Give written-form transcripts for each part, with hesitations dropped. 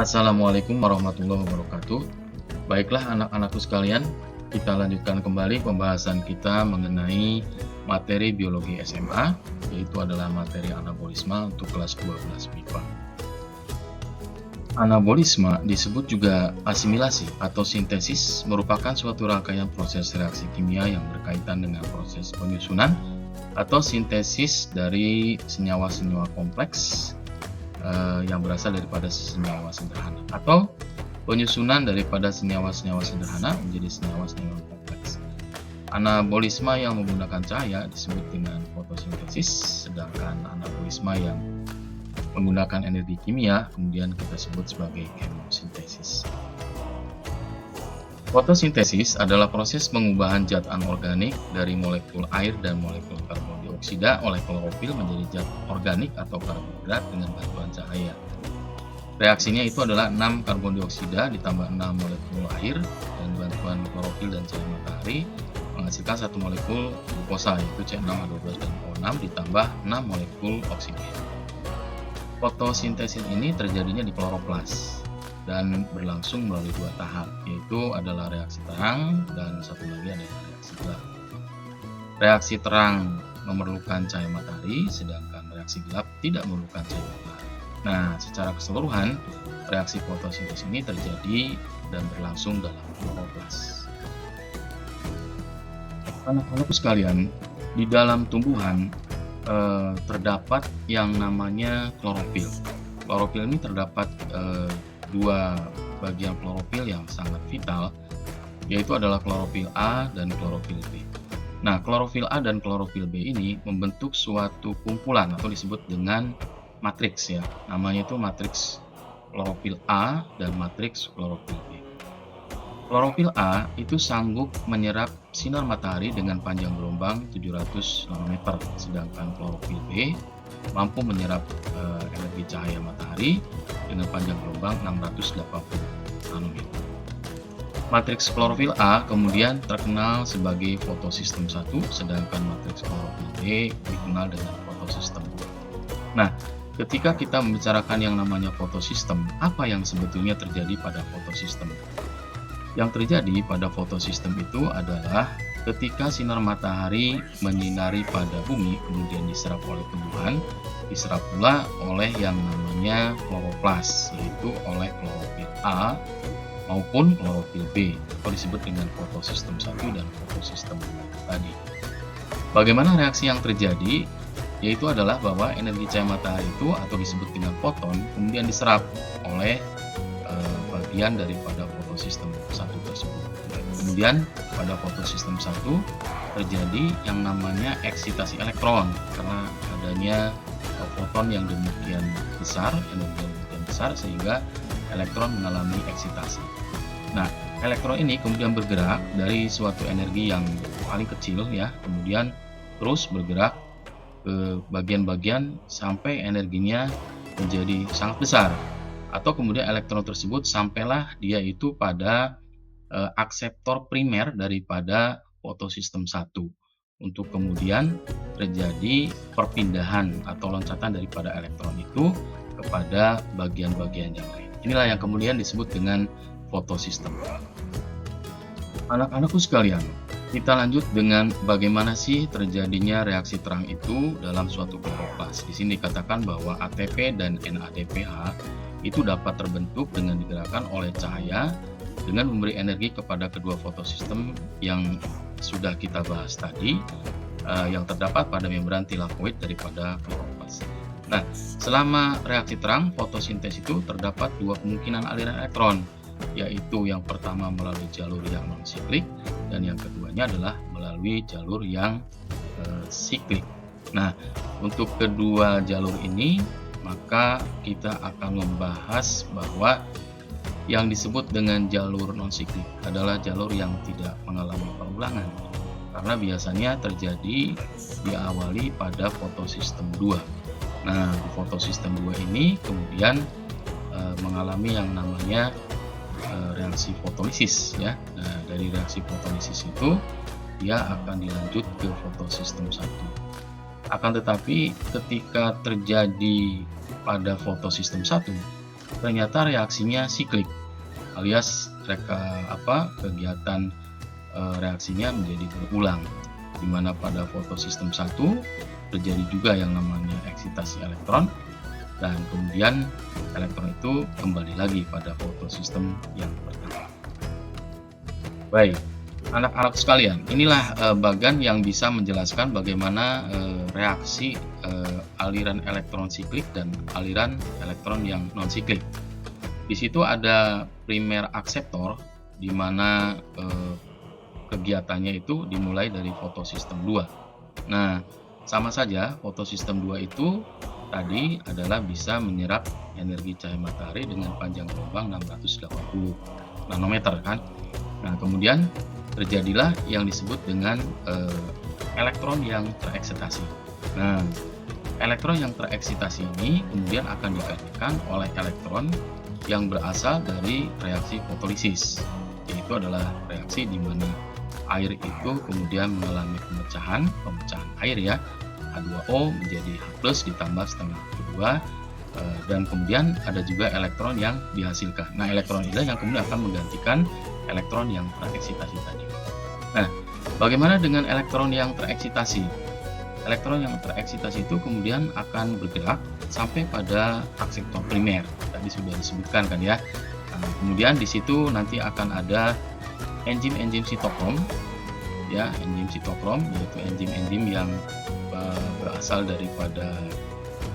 Assalamualaikum warahmatullahi wabarakatuh. Baiklah anak-anakku sekalian, kita lanjutkan kembali pembahasan kita mengenai materi biologi SMA, yaitu adalah materi anabolisme untuk kelas 12 MIPA. Anabolisme disebut juga asimilasi atau sintesis, merupakan suatu rangkaian proses reaksi kimia yang berkaitan dengan proses penyusunan atau sintesis dari senyawa-senyawa kompleks yang berasal daripada senyawa sederhana, atau penyusunan daripada senyawa-senyawa sederhana menjadi senyawa-senyawa kompleks. Anabolisme yang menggunakan cahaya disebut dengan fotosintesis, sedangkan anabolisme yang menggunakan energi kimia kemudian kita sebut sebagai kemosintesis. Fotosintesis adalah proses pengubahan zat anorganik dari molekul air dan molekul karbon dioksida oleh klorofil menjadi zat organik atau karbohidrat dengan bantuan cahaya. Reaksinya itu adalah 6 karbon dioksida ditambah 6 molekul air dan bantuan klorofil dan cahaya matahari menghasilkan satu molekul glukosa yaitu C6H12 dan O6 ditambah 6 molekul oksigen. Fotosintesis ini terjadinya di kloroplas dan berlangsung melalui dua tahap, yaitu adalah reaksi terang dan satu lagi adalah reaksi gelap. Reaksi terang memerlukan cahaya matahari, sedangkan reaksi gelap tidak memerlukan cahaya matahari. Nah, secara keseluruhan, reaksi fotosintesis ini terjadi dan berlangsung dalam kloroplas. Anak-anakku sekalian, di dalam tumbuhan terdapat yang namanya klorofil. Klorofil ini terdapat dua bagian klorofil yang sangat vital, yaitu adalah klorofil A dan klorofil B. Nah, klorofil A dan klorofil B ini membentuk suatu kumpulan atau disebut dengan matriks ya. Namanya itu matriks klorofil A dan matriks klorofil B. Klorofil A itu sanggup menyerap sinar matahari dengan panjang gelombang 700 nanometer, sedangkan klorofil B mampu menyerap energi cahaya matahari dengan panjang gelombang 680 nanometer. Matriks klorofil A kemudian terkenal sebagai fotosistem 1, sedangkan matriks klorofil B dikenal dengan fotosistem 2. Nah, ketika kita membicarakan yang namanya fotosistem, apa yang sebetulnya terjadi pada fotosistem? Yang terjadi pada fotosistem itu adalah ketika sinar matahari menyinari pada bumi kemudian diserap oleh tumbuhan, diserap pula oleh yang namanya kloroplas, yaitu oleh klorofil A maupun klorofil B, atau disebut dengan fotosistem 1 dan fotosistem 2 tadi. Bagaimana reaksi yang terjadi? Yaitu adalah bahwa energi cahaya matahari itu atau disebut dengan foton kemudian diserap oleh bagian daripada fotosistem 1 tersebut. Kemudian pada fotosistem 1 terjadi yang namanya eksitasi elektron karena adanya foton yang demikian besar, energi yang demikian besar sehingga elektron mengalami eksitasi. Nah, elektron ini kemudian bergerak dari suatu energi yang paling kecil ya, kemudian terus bergerak ke bagian-bagian sampai energinya menjadi sangat besar. Atau kemudian elektron tersebut sampailah dia itu pada akseptor primer daripada fotosistem 1 untuk kemudian terjadi perpindahan atau loncatan daripada elektron itu kepada bagian-bagian yang lain. Inilah yang kemudian disebut dengan fotosistem. Anak-anakku sekalian, kita lanjut dengan bagaimana sih terjadinya reaksi terang itu dalam suatu kloroplas. Di sini dikatakan bahwa ATP dan NADPH itu dapat terbentuk dengan digerakkan oleh cahaya dengan memberi energi kepada kedua fotosistem yang sudah kita bahas tadi yang terdapat pada membran tilakoid daripada kloroplas. Nah, selama reaksi terang fotosintesis itu terdapat dua kemungkinan aliran elektron, yaitu yang pertama melalui jalur yang non-siklik dan yang keduanya adalah melalui jalur yang siklik. Nah, untuk kedua jalur ini maka kita akan membahas bahwa yang disebut dengan jalur non-siklik adalah jalur yang tidak mengalami perulangan karena biasanya terjadi diawali pada fotosistem 2. Nah, di fotosistem 2 ini kemudian mengalami yang namanya reaksi fotolisis ya. Nah, dari reaksi fotolisis itu dia akan dilanjut ke fotosistem 1. Akan tetapi ketika terjadi pada fotosistem 1 ternyata reaksinya siklik, alias kegiatan reaksinya menjadi berulang, di mana pada fotosistem 1 terjadi juga yang namanya eksitasi elektron, dan kemudian elektron itu kembali lagi pada fotosistem yang pertama. Baik, anak-anak sekalian, inilah bagan yang bisa menjelaskan bagaimana reaksi aliran elektron siklik dan aliran elektron yang non siklik. Di situ ada primer akseptor, di mana kegiatannya itu dimulai dari fotosistem 2. Nah, sama saja fotosistem 2 itu tadi adalah bisa menyerap energi cahaya matahari dengan panjang gelombang 680 nanometer kan. Nah, kemudian terjadilah yang disebut dengan elektron yang tereksitasi. Nah, elektron yang tereksitasi ini kemudian akan digantikan oleh elektron yang berasal dari reaksi fotolisis, yaitu adalah reaksi di mana air itu kemudian mengalami pemecahan air ya, H2O menjadi H+ ditambah setengah kedua, dan kemudian ada juga elektron yang dihasilkan. Nah, elektron ini yang kemudian akan menggantikan elektron yang tereksitasi tadi. Nah, bagaimana dengan elektron yang tereksitasi? Elektron yang tereksitasi itu kemudian akan bergerak sampai pada akseptor primer. Tadi sudah disebutkan kan ya. Nah, kemudian di situ nanti akan ada enzim-enzim sitokrom, ya, enzim sitokrom yaitu enzim-enzim yang berasal daripada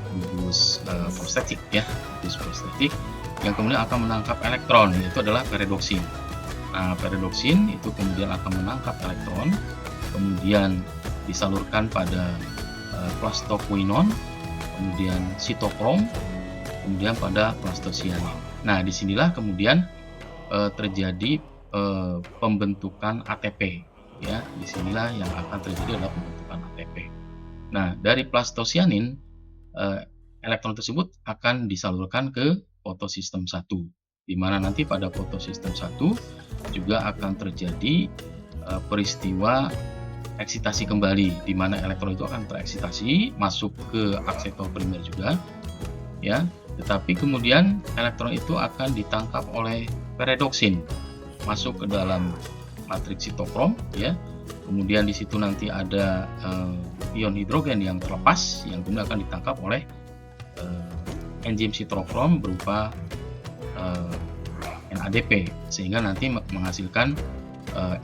gugus prostetik ya, gugus prostetik yang kemudian akan menangkap elektron, yaitu adalah peridoksin. Nah, peridoksin itu kemudian akan menangkap elektron, kemudian disalurkan pada plastoquinon, kemudian sitokrom, kemudian pada plastosianin. Nah, disinilah kemudian terjadi pembentukan ATP ya. Disinilah yang akan terjadi adalah pembentukan ATP. Nah, dari plastosianin elektron tersebut akan disalurkan ke fotosistem 1, di mana nanti pada fotosistem 1 juga akan terjadi peristiwa eksitasi kembali, di mana elektron itu akan tereksitasi masuk ke akseptor primer juga ya, tetapi kemudian elektron itu akan ditangkap oleh peridoksin masuk ke dalam matriks sitokrom ya. Kemudian di situ nanti ada ion hidrogen yang terlepas yang kemudian akan ditangkap oleh enzim sitokrom berupa NADP, sehingga nanti menghasilkan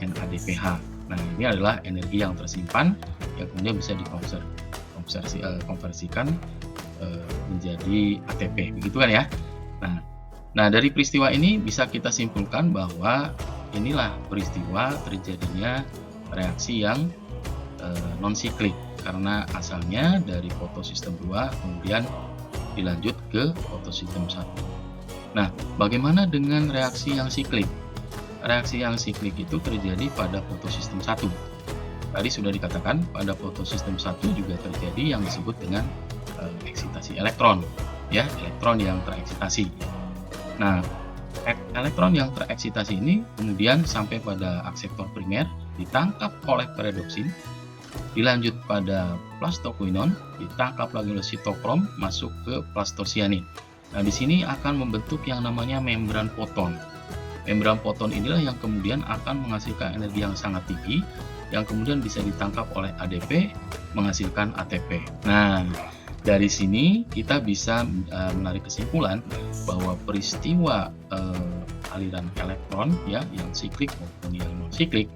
NADPH. Nah, ini adalah energi yang tersimpan yang kemudian bisa dikonversikan menjadi ATP, begitu kan ya. Nah, dari peristiwa ini bisa kita simpulkan bahwa inilah peristiwa terjadinya reaksi yang non siklik, karena asalnya dari fotosistem 2 kemudian dilanjut ke fotosistem 1. Nah, bagaimana dengan reaksi yang siklik? Reaksi yang siklik itu terjadi pada fotosistem 1. Tadi sudah dikatakan pada fotosistem 1 juga terjadi yang disebut dengan eksitasi elektron ya, elektron yang tereksitasi. Nah, elektron yang tereksitasi ini kemudian sampai pada akseptor primer, ditangkap oleh peridoksin, dilanjut pada plastoquinon, ditangkap lagi oleh sitokrom, masuk ke plastosianin. Nah, di sini akan membentuk yang namanya membran foton. Membran foton inilah yang kemudian akan menghasilkan energi yang sangat tinggi, yang kemudian bisa ditangkap oleh ADP, menghasilkan ATP. Nah, dari sini kita bisa menarik kesimpulan bahwa peristiwa aliran elektron ya, yang siklik maupun yang non siklik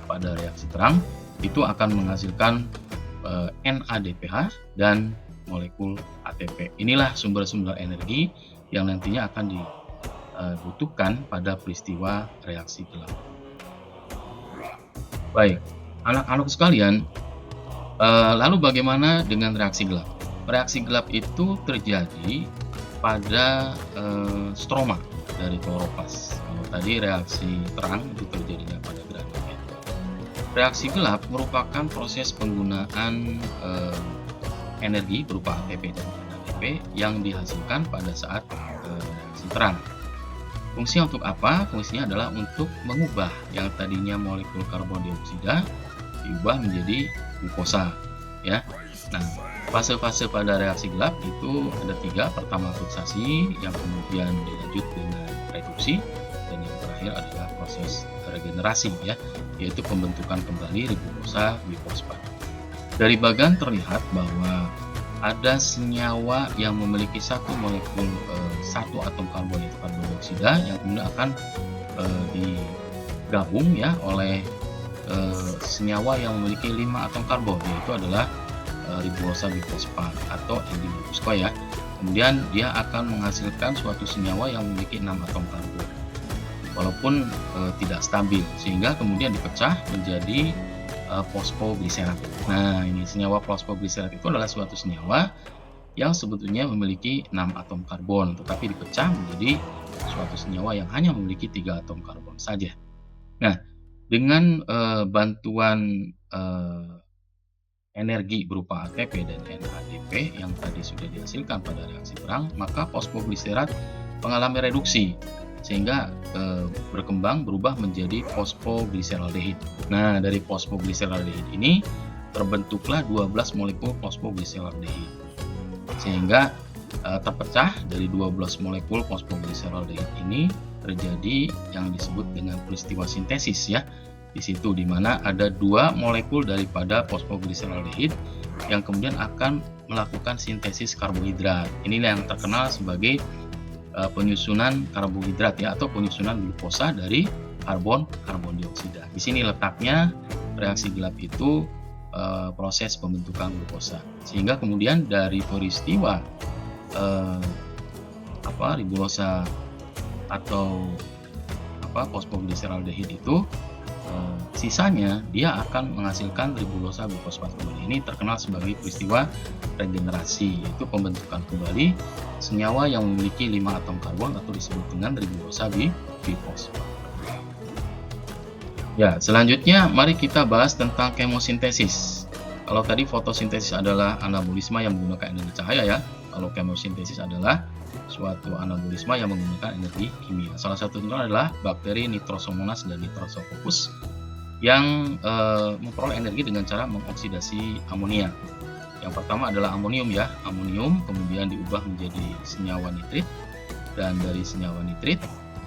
pada reaksi terang itu akan menghasilkan NADPH dan molekul ATP. Inilah sumber-sumber energi yang nantinya akan dibutuhkan pada peristiwa reaksi gelap. Baik, anak-anak sekalian, lalu bagaimana dengan reaksi gelap? Reaksi gelap itu terjadi pada stroma dari kloroplast. Kalau tadi reaksi terang itu terjadinya pada granulnya. Reaksi gelap merupakan proses penggunaan energi berupa ATP dan NADP yang dihasilkan pada saat reaksi terang. Fungsinya untuk apa? Fungsinya adalah untuk mengubah yang tadinya molekul karbon dioksida diubah menjadi glukosa ya. Nah, fase-fase pada reaksi gelap itu ada 3. Pertama oksidasi, yang kemudian dilanjut dengan reduksi, dan yang terakhir adalah proses regenerasi ya, yaitu pembentukan kembali ribosa bifosfat. Dari bagan terlihat bahwa ada senyawa yang memiliki satu molekul satu atom karbon yaitu karbon dioksida yang kemudian akan digabung ya oleh senyawa yang memiliki 5 atom karbon, yaitu adalah ribosa bifosfat atau N-dimerusko ya. Kemudian dia akan menghasilkan suatu senyawa yang memiliki 6 atom karbon walaupun tidak stabil, sehingga kemudian dipecah menjadi fosfogliserat. Nah, ini senyawa fosfogliserat itu adalah suatu senyawa yang sebetulnya memiliki 6 atom karbon, tetapi dipecah menjadi suatu senyawa yang hanya memiliki 3 atom karbon saja. Nah, dengan bantuan energi berupa ATP dan NADP yang tadi sudah dihasilkan pada reaksi perang, maka fosfogliserat mengalami reduksi sehingga berkembang berubah menjadi fosfogliseraldehid. Nah, dari fosfogliseraldehid ini terbentuklah 12 molekul fosfogliseraldehid, sehingga terpecah dari 12 molekul fosfogliseraldehid ini terjadi yang disebut dengan peristiwa sintesis ya. Di situ dimana ada 2 molekul daripada fosfogliseraldehid yang kemudian akan melakukan sintesis karbohidrat. Inilah yang terkenal sebagai penyusunan karbohidrat ya, atau penyusunan glukosa dari karbon dioksida. Di sini letaknya reaksi gelap itu proses pembentukan glukosa, sehingga kemudian dari peristiwa ribosa atau fosfogliseraldehid itu sisanya dia akan menghasilkan ribosa bifosfat kembali. Ini terkenal sebagai peristiwa regenerasi, yaitu pembentukan kembali senyawa yang memiliki 5 atom karbon atau disebut dengan ribosa bifosfat. Ya, selanjutnya mari kita bahas tentang kemosintesis. Kalau tadi fotosintesis adalah anabolisme yang menggunakan energi cahaya ya. Kalau kemosintesis adalah suatu anabolisme yang menggunakan energi kimia. Salah satunya adalah bakteri Nitrosomonas dan Nitrosococcus yang memperoleh energi dengan cara mengoksidasi amonia. Yang pertama adalah amonium ya. Amonium kemudian diubah menjadi senyawa nitrit, dan dari senyawa nitrit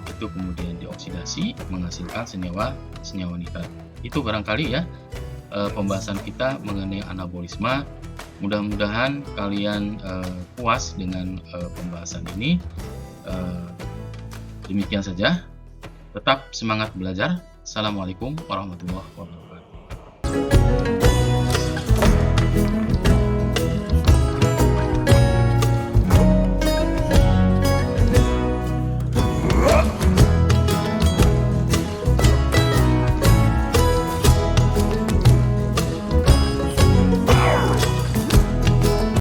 itu kemudian dioksidasi menghasilkan senyawa nitrat. Itu barangkali ya pembahasan kita mengenai anabolisme. Mudah-mudahan kalian puas dengan pembahasan ini. Demikian saja. Tetap semangat belajar. Assalamualaikum warahmatullahi wabarakatuh.